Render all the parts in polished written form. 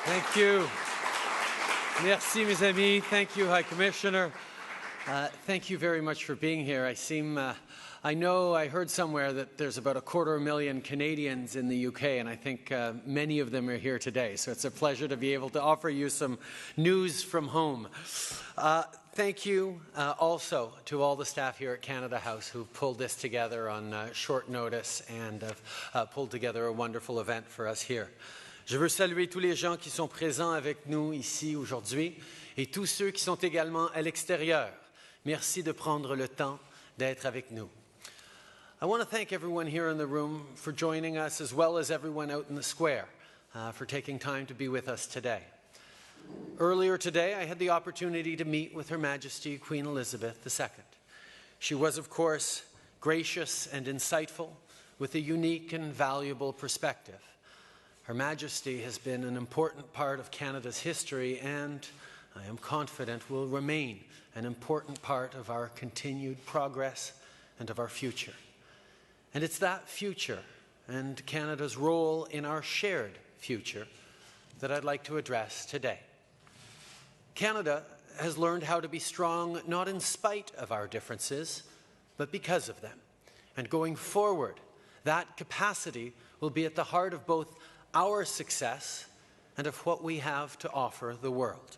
Thank you. Merci, mes amis. Thank you, High Commissioner. Thank you very much for being here. I heard somewhere that there's about 250,000 Canadians in the UK, and I think many of them are here today. So it's a pleasure to be able to offer you some news from home. Thank you also to all the staff here at Canada House who've pulled this together on short notice and have pulled together a wonderful event for us here. Je veux saluer tous les gens qui sont présents avec nous ici aujourd'hui et tous ceux qui sont également à l'extérieur. Merci de prendre le temps d'être avec nous. I want to thank everyone here in the room for joining us, as well as everyone out in the square for taking time to be with us today. Earlier today, I had the opportunity to meet with Her Majesty Queen Elizabeth II. She was, of course, gracious and insightful, with a unique and valuable perspective. Her Majesty has been an important part of Canada's history and, I am confident, will remain an important part of our continued progress and of our future. And it's that future and Canada's role in our shared future that I'd like to address today. Canada has learned how to be strong not in spite of our differences, but because of them. And going forward, that capacity will be at the heart of both our success and of what we have to offer the world.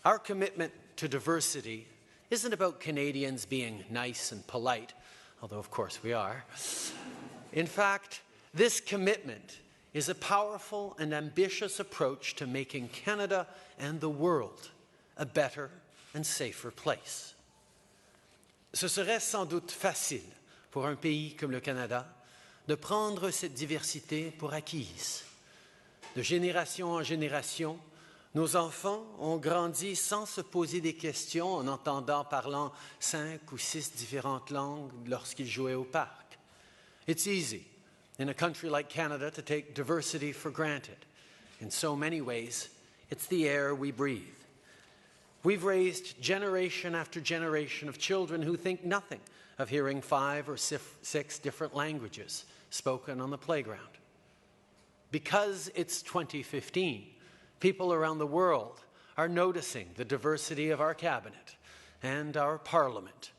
Our commitment to diversity isn't about Canadians being nice and polite, although of course we are. In fact, this commitment is a powerful and ambitious approach to making Canada and the world a better and safer place. Ce serait sans doute facile pour un pays comme le Canada de prendre cette diversité pour acquise. De génération en génération, nos enfants ont grandi sans se poser des questions en entendant parlant 5 ou 6 différentes langues lorsqu'ils jouaient au parc. It's easy in a country like Canada to take diversity for granted. In so many ways, it's the air we breathe. We've raised generation after generation of children who think nothing of hearing 5 or 6 different languages spoken on the playground. Because it's 2015, people around the world are noticing the diversity of our cabinet and our parliament.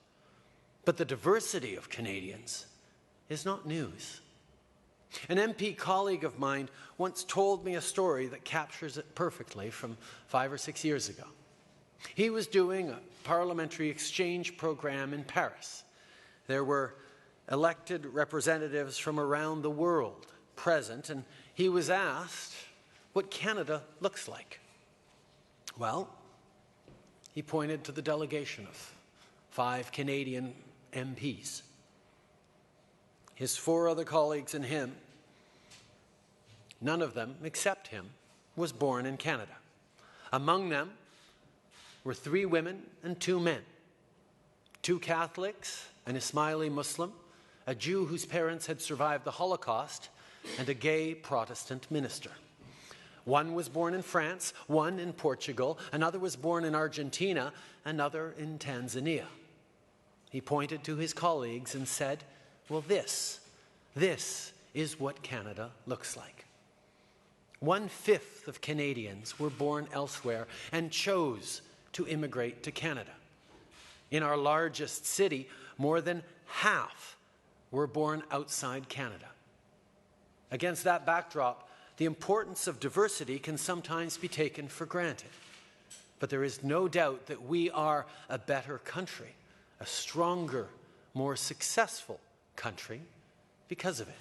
But the diversity of Canadians is not news. An MP colleague of mine once told me a story that captures it perfectly from 5 or 6 years ago. He was doing a parliamentary exchange program in Paris. There were elected representatives from around the world present, and he was asked what Canada looks like. Well, he pointed to the delegation of 5 Canadian MPs. His 4 other colleagues and him, none of them, except him, was born in Canada. Among them were 3 women and 2 men, 2 Catholics, an Ismaili Muslim, a Jew whose parents had survived the Holocaust, and a gay Protestant minister. One was born in France, one in Portugal, another was born in Argentina, another in Tanzania. He pointed to his colleagues and said, well, this is what Canada looks like. 1/5 of Canadians were born elsewhere and chose to immigrate to Canada. In our largest city, more than half were born outside Canada. Against that backdrop, the importance of diversity can sometimes be taken for granted. But there is no doubt that we are a better country, a stronger, more successful country because of it.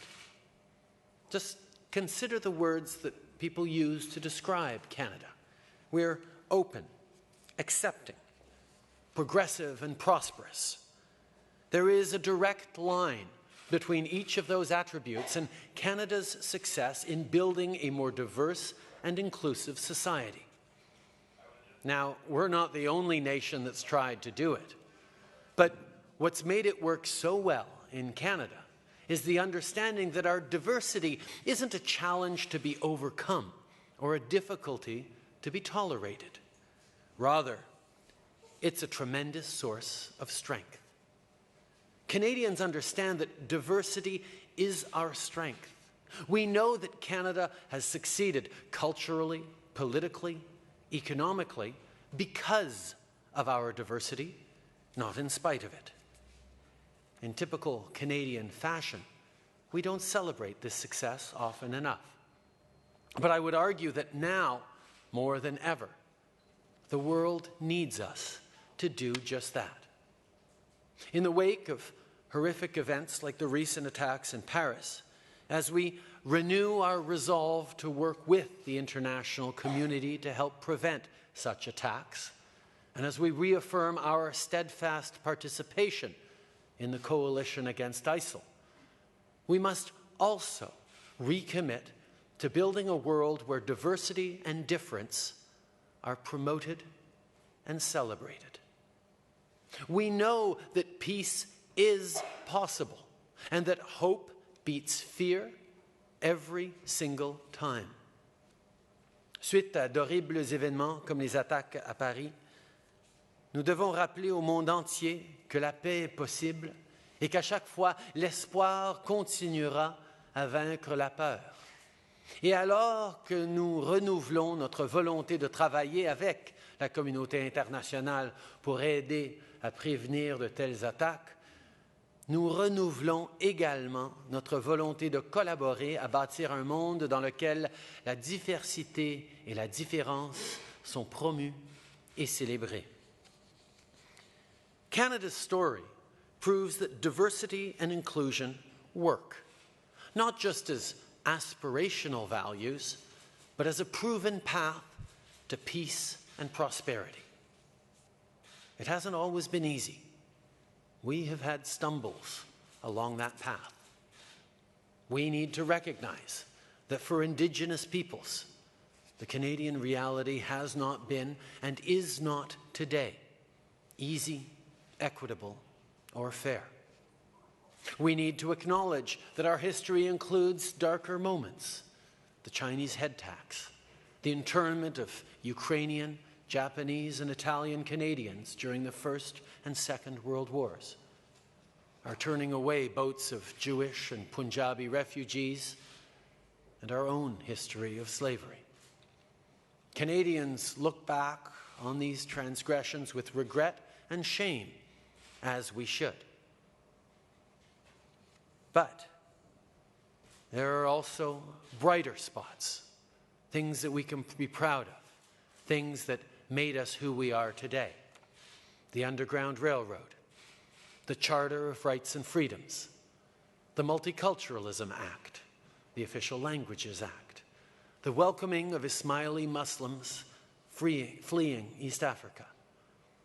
Just consider the words that people use to describe Canada. We're open, accepting, progressive, and prosperous. There is a direct line between each of those attributes and Canada's success in building a more diverse and inclusive society. Now, we're not the only nation that's tried to do it, but what's made it work so well in Canada is the understanding that our diversity isn't a challenge to be overcome or a difficulty to be tolerated. Rather, it's a tremendous source of strength. Canadians understand that diversity is our strength We know that Canada has succeeded culturally, politically, economically because of our diversity, not in spite of it. In typical Canadian fashion, we don't celebrate this success often enough. But I would argue that now, more than ever, the world needs us to do just that. In the wake of horrific events like the recent attacks in Paris, as we renew our resolve to work with the international community to help prevent such attacks, and as we reaffirm our steadfast participation in the coalition against ISIL, we must also recommit to building a world where diversity and difference are promoted and celebrated. We know that peace is possible and that hope beats fear every single time. Suite à d'horribles événements comme les attaques à Paris, nous devons rappeler au monde entier que la paix est possible et qu'à chaque fois, l'espoir continuera à vaincre la peur. Et alors que nous renouvelons notre volonté de travailler avec la communauté internationale pour aider à prévenir de telles attaques, nous renouvelons également notre volonté de collaborer à bâtir un monde dans lequel la diversité et la différence sont promues et célébrées. Canada's story proves that diversity and inclusion work, not just as aspirational values, but as a proven path to peace and prosperity. It hasn't always been easy. We have had stumbles along that path. We need to recognize that for Indigenous peoples, the Canadian reality has not been and is not today easy, equitable, or fair. We need to acknowledge that our history includes darker moments: the Chinese head tax, the internment of Ukrainian, Japanese, and Italian Canadians during the First and Second World Wars, our turning away boats of Jewish and Punjabi refugees, and our own history of slavery. Canadians look back on these transgressions with regret and shame, as we should. But there are also brighter spots, things that we can be proud of, things that made us who we are today. The Underground Railroad, the Charter of Rights and Freedoms, the Multiculturalism Act, the Official Languages Act, the welcoming of Ismaili Muslims fleeing East Africa,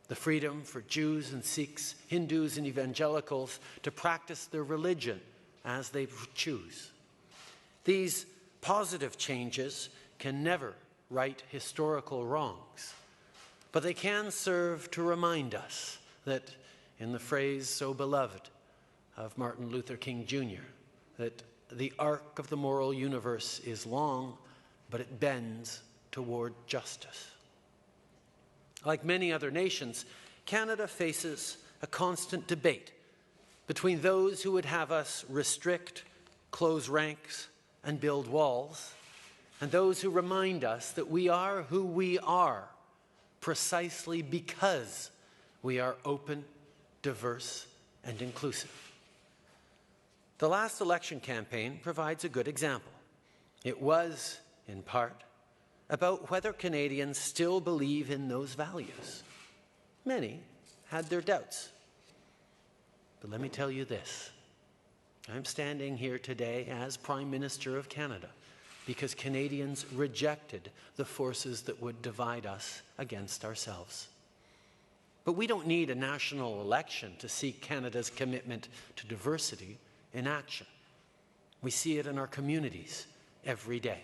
the freedom for Jews and Sikhs, Hindus and evangelicals to practice their religion as they choose. These positive changes can never right historical wrongs, but they can serve to remind us that, in the phrase so beloved of Martin Luther King Jr., that the arc of the moral universe is long, but it bends toward justice. Like many other nations, Canada faces a constant debate between those who would have us restrict, close ranks, and build walls, and those who remind us that we are who we are precisely because we are open, diverse, and inclusive. The last election campaign provides a good example. It was, in part, about whether Canadians still believe in those values. Many had their doubts. But let me tell you this. I'm standing here today as Prime Minister of Canada because Canadians rejected the forces that would divide us against ourselves. But we don't need a national election to see Canada's commitment to diversity in action. We see it in our communities every day.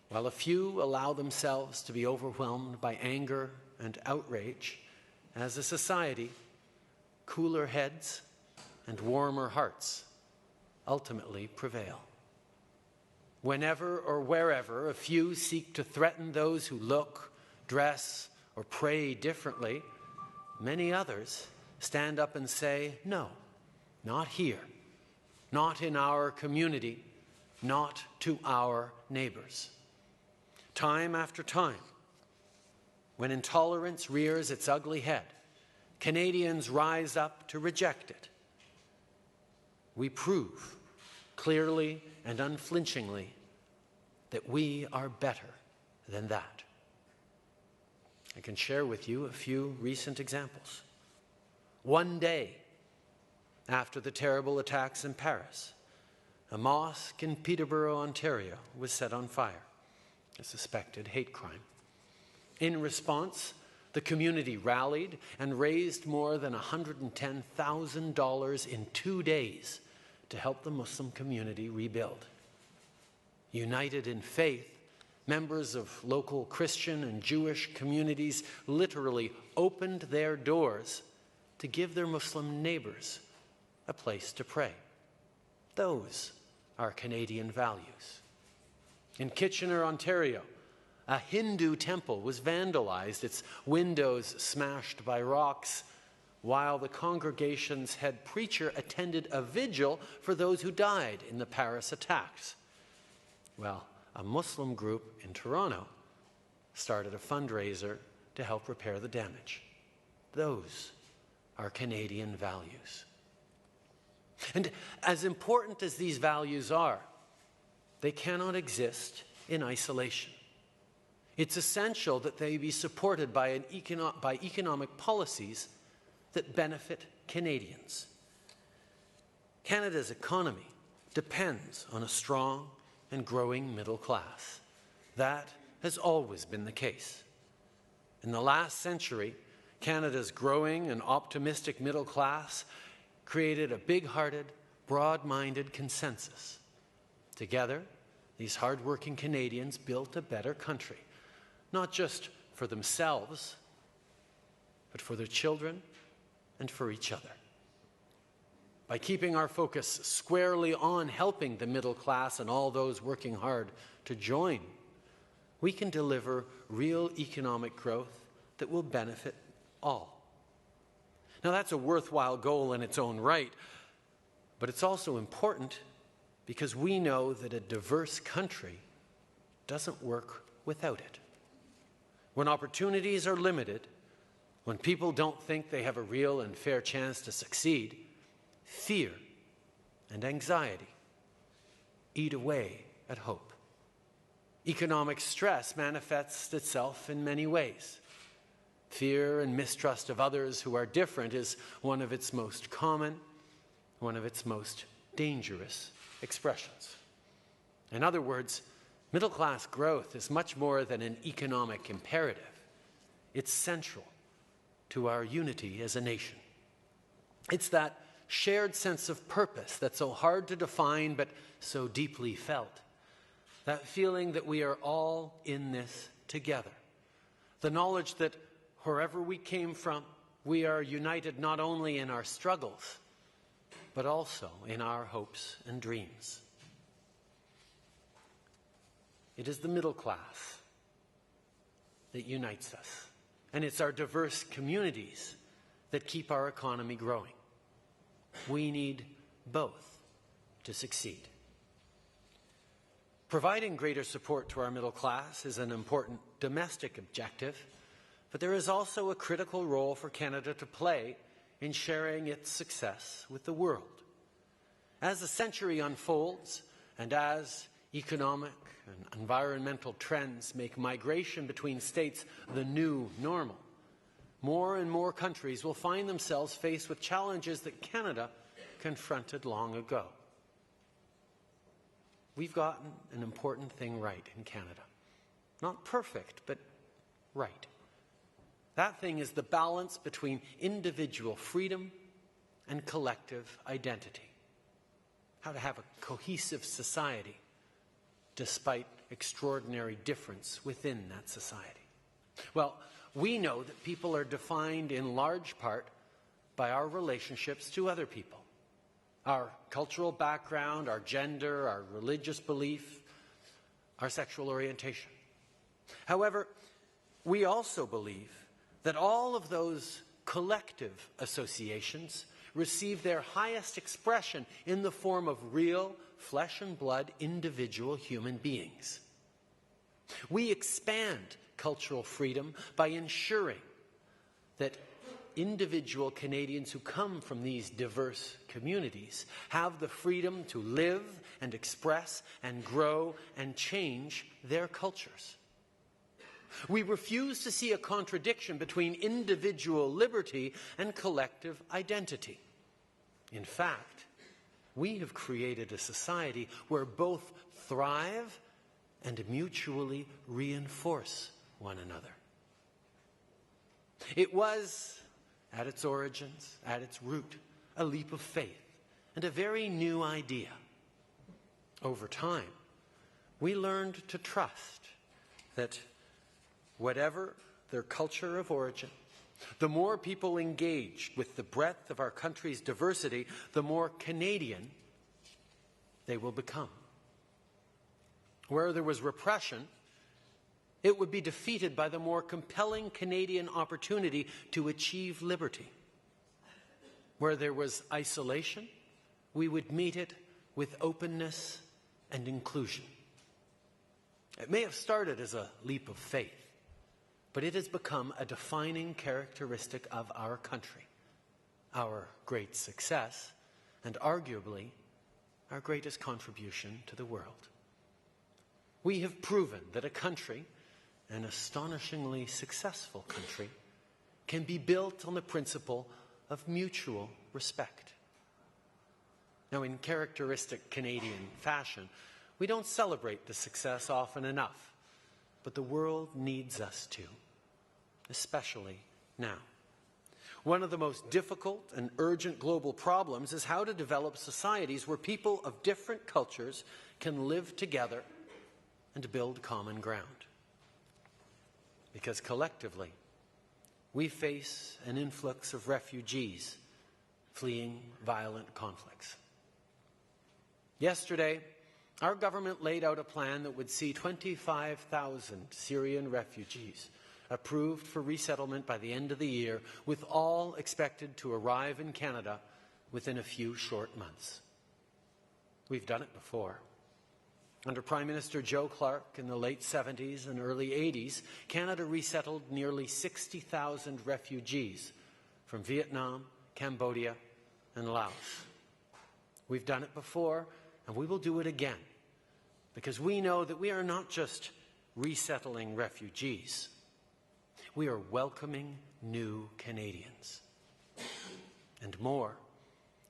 While a few allow themselves to be overwhelmed by anger and outrage, as a society, cooler heads and warmer hearts ultimately prevail. Whenever or wherever a few seek to threaten those who look, dress, or pray differently, many others stand up and say, no, not here. not in our community, not to our neighbors. Time after time, when intolerance rears its ugly head, Canadians rise up to reject it. We prove clearly and unflinchingly that we are better than that. I can share with you a few recent examples. One day after the terrible attacks in Paris, a mosque in Peterborough, Ontario, was set on fire, a suspected hate crime. In response, the community rallied and raised more than $110,000 in 2 days to help the Muslim community rebuild. United in faith, members of local Christian and Jewish communities literally opened their doors to give their Muslim neighbors a place to pray. Those are Canadian values. In Kitchener, Ontario, a Hindu temple was vandalized, its windows smashed by rocks, while the congregation's head preacher attended a vigil for those who died in the Paris attacks. Well, a Muslim group in Toronto started a fundraiser to help repair the damage. Those are Canadian values. And as important as these values are, they cannot exist in isolation. It's essential that they be supported by economic policies that benefit Canadians. Canada's economy depends on a strong and growing middle class. That has always been the case. In the last century, Canada's growing and optimistic middle class created a big-hearted, broad-minded consensus. Together, these hard-working Canadians built a better country, not just for themselves, but for their children and for each other. By keeping our focus squarely on helping the middle class and all those working hard to join, we can deliver real economic growth that will benefit all. Now, that's a worthwhile goal in its own right, but it's also important because we know that a diverse country doesn't work without it. When opportunities are limited, when people don't think they have a real and fair chance to succeed, fear and anxiety eat away at hope. Economic stress manifests itself in many ways. Fear and mistrust of others who are different is one of its most common, one of its most dangerous expressions. In other words, middle-class growth is much more than an economic imperative. It's central to our unity as a nation. It's that shared sense of purpose that's so hard to define but so deeply felt. That feeling that we are all in this together. The knowledge that wherever we came from, we are united not only in our struggles, but also in our hopes and dreams. It is the middle class that unites us, and it's our diverse communities that keep our economy growing. We need both to succeed. Providing greater support to our middle class is an important domestic objective, but there is also a critical role for Canada to play in sharing its success with the world. As the century unfolds, and as economic and environmental trends make migration between states the new normal, more and more countries will find themselves faced with challenges that Canada confronted long ago. We've gotten an important thing right in Canada. Not perfect, but right. That thing is the balance between individual freedom and collective identity. How to have a cohesive society despite extraordinary difference within that society. Well, we know that people are defined in large part by our relationships to other people. Our cultural background, our gender, our religious belief, our sexual orientation. However, we also believe that all of those collective associations receive their highest expression in the form of real, flesh and blood, individual human beings. We expand cultural freedom by ensuring that individual Canadians who come from these diverse communities have the freedom to live and express and grow and change their cultures. We refuse to see a contradiction between individual liberty and collective identity. In fact, we have created a society where both thrive and mutually reinforce one another. It was, at its origins, at its root, a leap of faith and a very new idea. Over time, we learned to trust that whatever their culture of origin, the more people engaged with the breadth of our country's diversity, the more Canadian they will become. Where there was repression, it would be defeated by the more compelling Canadian opportunity to achieve liberty. Where there was isolation, we would meet it with openness and inclusion. It may have started as a leap of faith, but it has become a defining characteristic of our country, our great success, and arguably our greatest contribution to the world. We have proven that a country, an astonishingly successful country, can be built on the principle of mutual respect. Now, in characteristic Canadian fashion, we don't celebrate the success often enough, but the world needs us to, especially now. One of the most difficult and urgent global problems is how to develop societies where people of different cultures can live together and build common ground. Because collectively, we face an influx of refugees fleeing violent conflicts. Yesterday, our government laid out a plan that would see 25,000 Syrian refugees approved for resettlement by the end of the year, with all expected to arrive in Canada within a few short months. We've done it before. Under Prime Minister Joe Clark in the late 70s and early 80s, Canada resettled nearly 60,000 refugees from Vietnam, Cambodia, and Laos. We've done it before, and we will do it again, because we know that we are not just resettling refugees. We are welcoming new Canadians. And more,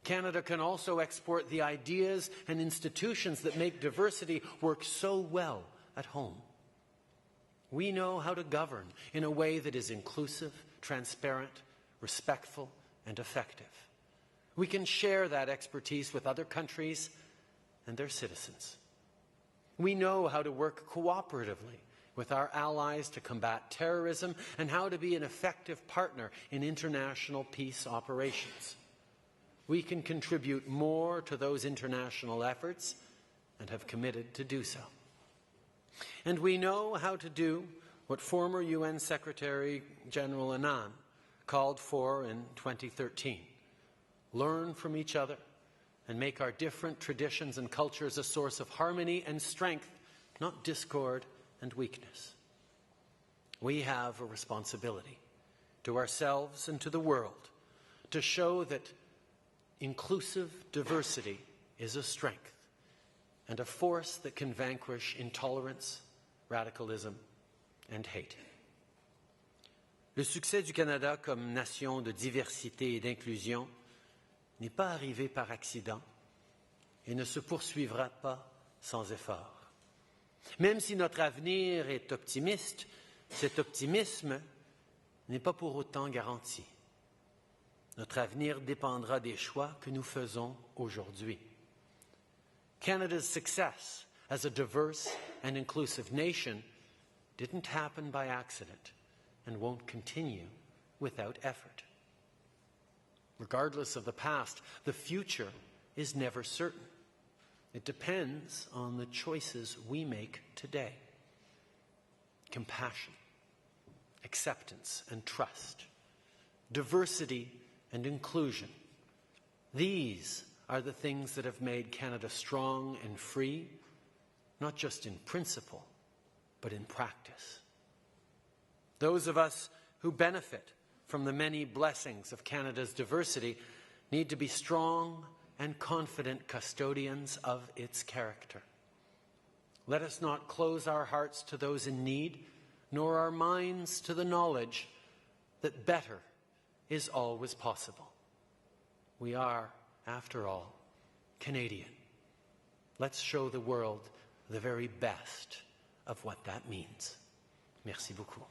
Canada can also export the ideas and institutions that make diversity work so well at home. We know how to govern in a way that is inclusive, transparent, respectful, and effective. We can share that expertise with other countries and their citizens. We know how to work cooperatively with our allies to combat terrorism and how to be an effective partner in international peace operations. We can contribute more to those international efforts and have committed to do so. And we know how to do what former UN Secretary General Annan called for in 2013. Learn from each other and make our different traditions and cultures a source of harmony and strength, not discord and weakness. We have a responsibility to ourselves and to the world to show that inclusive diversity is a strength and a force that can vanquish intolerance, radicalism, and hate. Le succès du Canada comme nation de diversité et d'inclusion n'est pas arrivé par accident et ne se poursuivra pas sans effort. Même si notre avenir est optimiste, cet optimisme n'est pas pour autant garanti. Notre avenir dépendra des choix que nous faisons aujourd'hui. Canada's success as a diverse and inclusive nation didn't happen by accident and won't continue without effort. Regardless of the past, the future is never certain. It depends on the choices we make today. Compassion, acceptance and trust, diversity and inclusion These are the things that have made Canada strong and free, not just in principle, but in practice. Those of us who benefit from the many blessings of Canada's diversity need to be strong and confident custodians of its character. Let us not close our hearts to those in need, nor our minds to the knowledge that better is always possible. We are, after all, Canadian. Let's show the world the very best of what that means. Merci beaucoup.